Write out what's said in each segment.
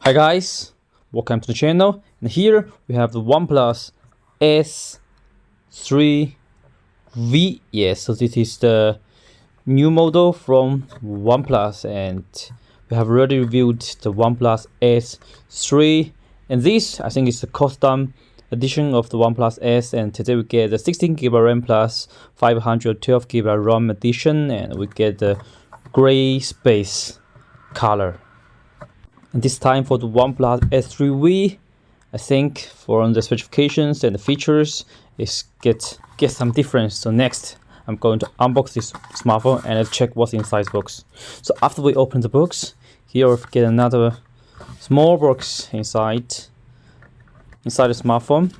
Hi guys, welcome to the channel, and here we have the Oneplus Ace3V. Yes, so this is the new model from Oneplus, and we have already reviewed the Oneplus Ace3, and this I think is the custom edition of the Oneplus S, and today we get the 16GB RAM plus 512GB ROM edition, and we get the gray space color. And this time for the Oneplus Ace3V, I think for the specifications and the features is get some difference. So next I'm going to unbox this smartphone and check what's inside the box. So after we open the box, here we get another small box inside the smartphone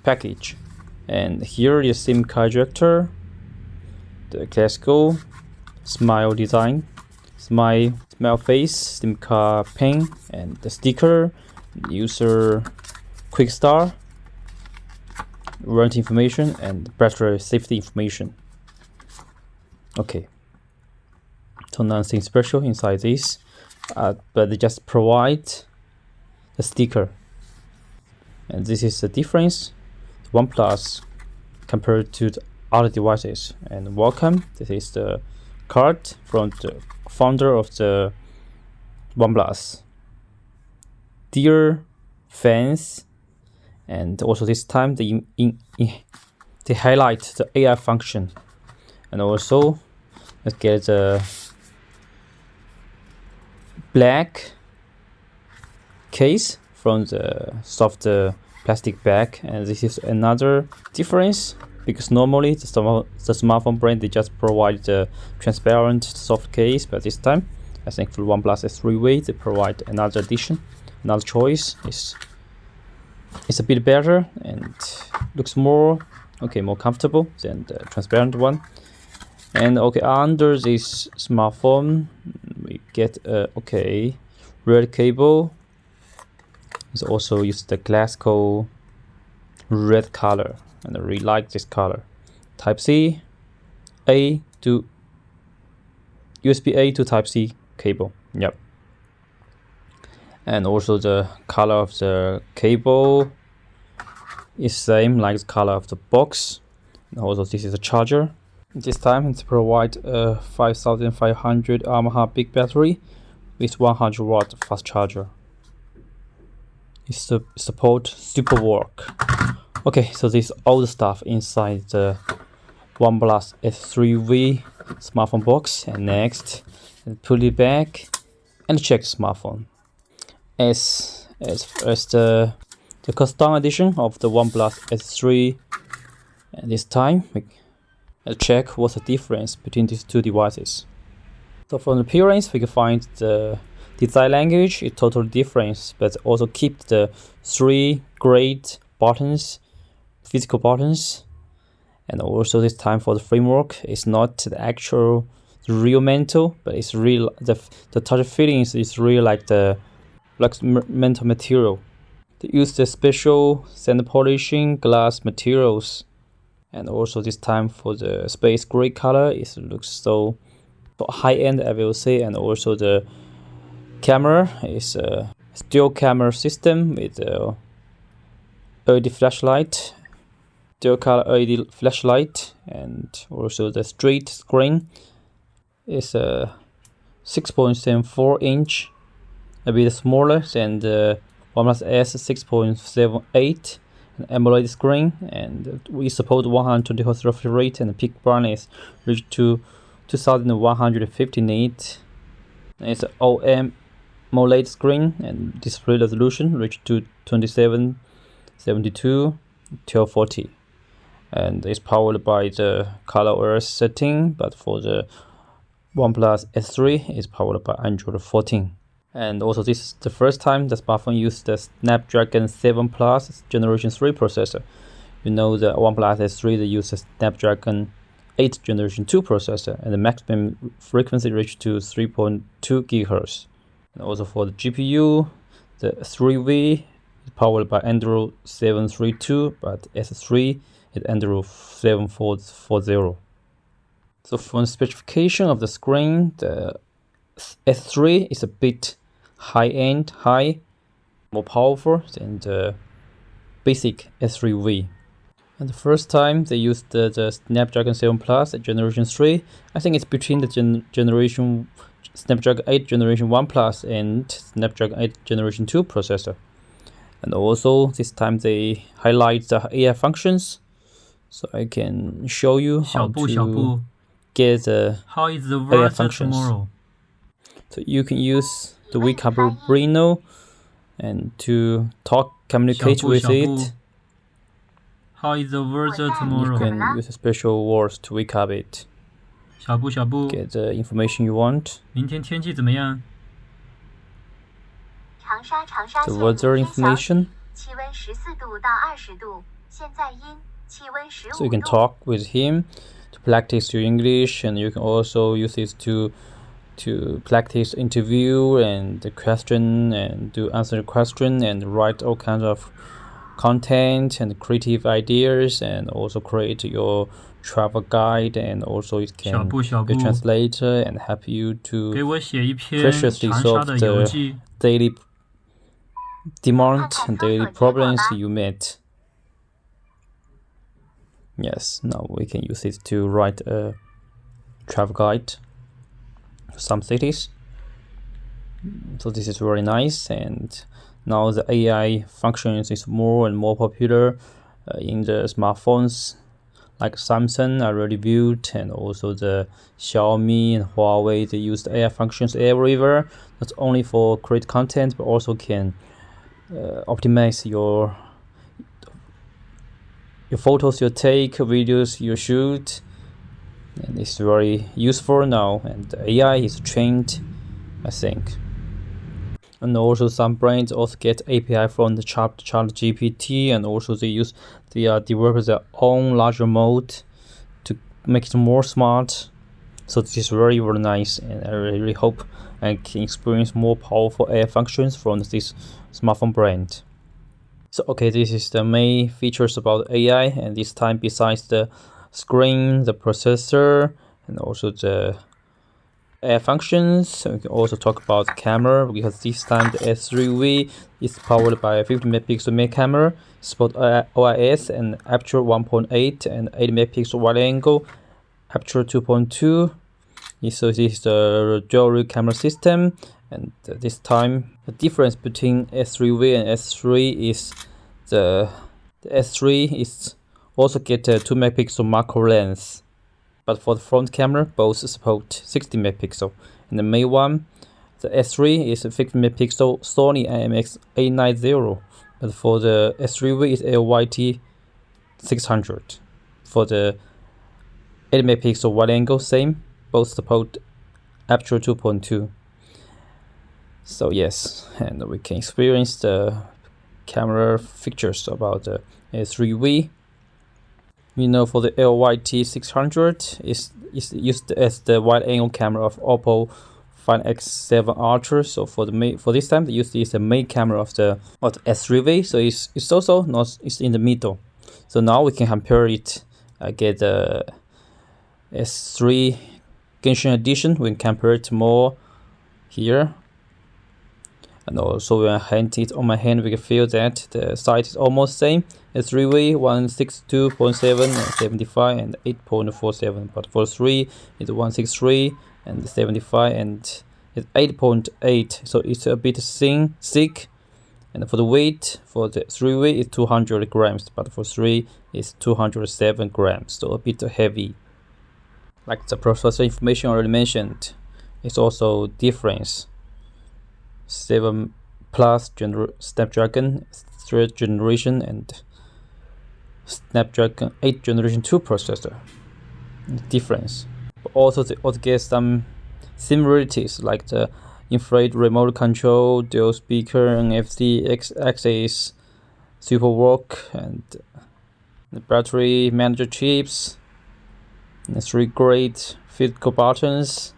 package, and here is SIM card ejector, the classical smile design, smile face, SIM card pin, and the sticker, user quick start, warranty information, and battery safety information. Okay, so nothing special inside this, but they just provide the sticker. And this is the difference OnePlus compared to the other devices. And welcome, this is the card from the founder of the OnePlus. Dear fans, and also this time they highlight the AI function, and also let's get the black case from the soft plastic bag. And this is another difference, because normally the smartphone brand, they just provide the transparent soft case, but this time I think for OnePlus Ace3V they provide another addition, another choice. It's a bit better and looks more comfortable than the transparent one. And under this smartphone we get a red cable. It's also used the classical red color, and I really like this color. Type-C A to USB-A to Type-C cable. Yep. And also the color of the cable is same like the color of the box. And also this is a charger. This time it provides a 5500 mAh big battery with 100 watt fast charger. It support super work. Okay, so this is all the stuff inside the OnePlus Ace3V smartphone box. And next, put it back and check the smartphone. As the custom edition of the OnePlus Ace3, and this time we'll check what's the difference between these two devices. So from the appearance, we can find the design language is totally different, but also keep the three great buttons, physical buttons. And also this time for the framework, it's not the actual real mental, but it's real. The touch feelings is real like the mental material. They use the special sand polishing glass materials. And also this time for the space gray color, it looks so high end, I will say. And also the camera is a dual camera system with a LED flashlight, dual color LED flashlight, and also the straight screen is a 6.74 inch, a bit smaller than the OnePlus S 6.78, an AMOLED screen, and we support 120 Hz refresh rate, and the peak brightness reached to 2150 nits. It's an AMOLED screen, and display resolution reached to 2772 1240, and it's powered by the ColorOS setting, but for the OnePlus S3 is powered by Android 14. And also this is the first time the smartphone used the Snapdragon 7 Plus Generation 3 processor. You know the OnePlus S3 they use the Snapdragon 8 Generation 2 processor, and the maximum frequency reached to 3.2 GHz. And also for the GPU, the 3V is powered by Android 732, but S3 is Android 740. So from the specification of the screen, the S3 is a bit high-end, more powerful than the basic S3V. And the first time they used the Snapdragon 7 Plus at Generation 3, I think it's between the Snapdragon 8 Generation 1 Plus and Snapdragon 8 Generation 2 processor. And also this time they highlight the AI functions, so I can show you how to get the AI functions. So you can use the Comparision and to communicate with it. How is the weather tomorrow? You can use special words to wake up it. 小布， Get the information you want. 明天天气怎么样？ The weather information. So you can talk with him to practice your English, and you can also use this to practice interview and the question and to answer the question and write all kinds of content and creative ideas, and also create your travel guide, and also it can be a translator and help you to preciously solve the daily demand and daily problems you met. Yes, now we can use it to write a travel guide for some cities. So this is very nice, and now the AI functions is more and more popular in the smartphones like Samsung are already built, and also the Xiaomi and Huawei, they use the AI functions everywhere, not only for create content but also can optimize your photos you take, videos you shoot, and it's very useful now, and the AI is trained, I think. And also some brands also get API from the ChatGPT, and also they develop their own larger mode to make it more smart. So this is very, very nice, and I really hope I can experience more powerful AI functions from this smartphone brand. So okay, this is the main features about AI, and this time besides the screen, the processor, and also the AI functions, we can also talk about the camera, because this time the S3V is powered by a 50 megapixel main camera, support OIS and aperture 1.8 and 8 megapixel wide angle, aperture 2.2. So this is the dual camera system, and this time the difference between S3V and S3 is the S3 is also get a 2 megapixel macro lens, but for the front camera both support 60 megapixel. And the main one, the S3 is a 50 megapixel Sony IMX890, but for the S3V is LYT 600. For the 8 megapixel wide angle, same, both support aperture 2.2. So yes, and we can experience the camera features about the S3V. For the LYT 600 is used as the wide angle camera of Oppo Find X7 Ultra. So for this time they use this the main camera of the S3V. So it's also not, it's in the middle. So now we can compare it. Get the S3 Genshin edition. We can compare it more here. And also when I hand it on my hand, we can feel that the size is almost same. S3V 162.7 and 75 and 8.47, but for 3 it's 163 and 75 and it's 8.8, so it's a bit thick. And for the weight, for the 3V is 200 grams, but for 3 it's 207 grams, so a bit heavy. Like the processor information already mentioned, it's also difference. 7 Plus Snapdragon 3rd generation and Snapdragon 8 generation 2 processor. Difference. But also they also get some similarities, like the infrared remote control, dual speaker, NFC X-axis, super work, and the battery manager chips, and 3 great physical buttons.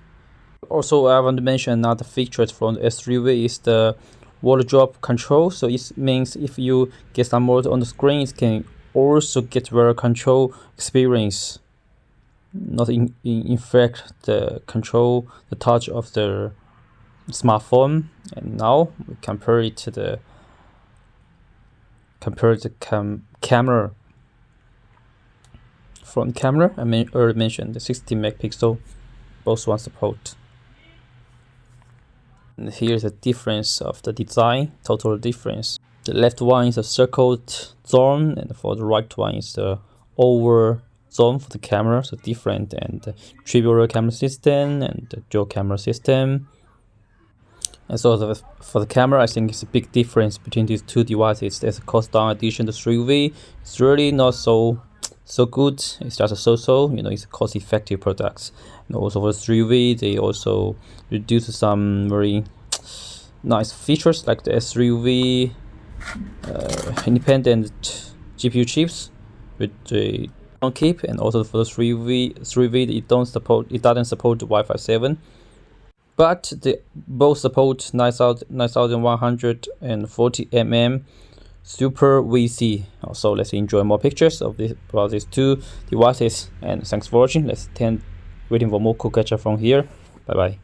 Also, I want to mention another feature from the S3V is the wardrobe control. So it means if you get some mode on the screen, it can also get very control experience. not infect the touch of the smartphone. And now we compare it to the camera. Front camera, I already mentioned the 16 megapixel, both one support. And here's the difference of the design, total difference. The left one is a circled zone, and for the right one is the oval zone for the camera, so different. And the triple camera system and the dual camera system. And so for the camera, I think it's a big difference between these two devices. There's a cost down addition to 3V. It's really not so good. It's just a so-so, it's a cost-effective product. And also for the 3V, they also reduce some very nice features like the S3V independent GPU chips with the keep, and also for the 3V it doesn't support the Wi-Fi 7. But they both support 9140 mm Super VC. So let's enjoy more pictures of about these two devices. And thanks for watching. Waiting for more cool catch up from here. Bye bye.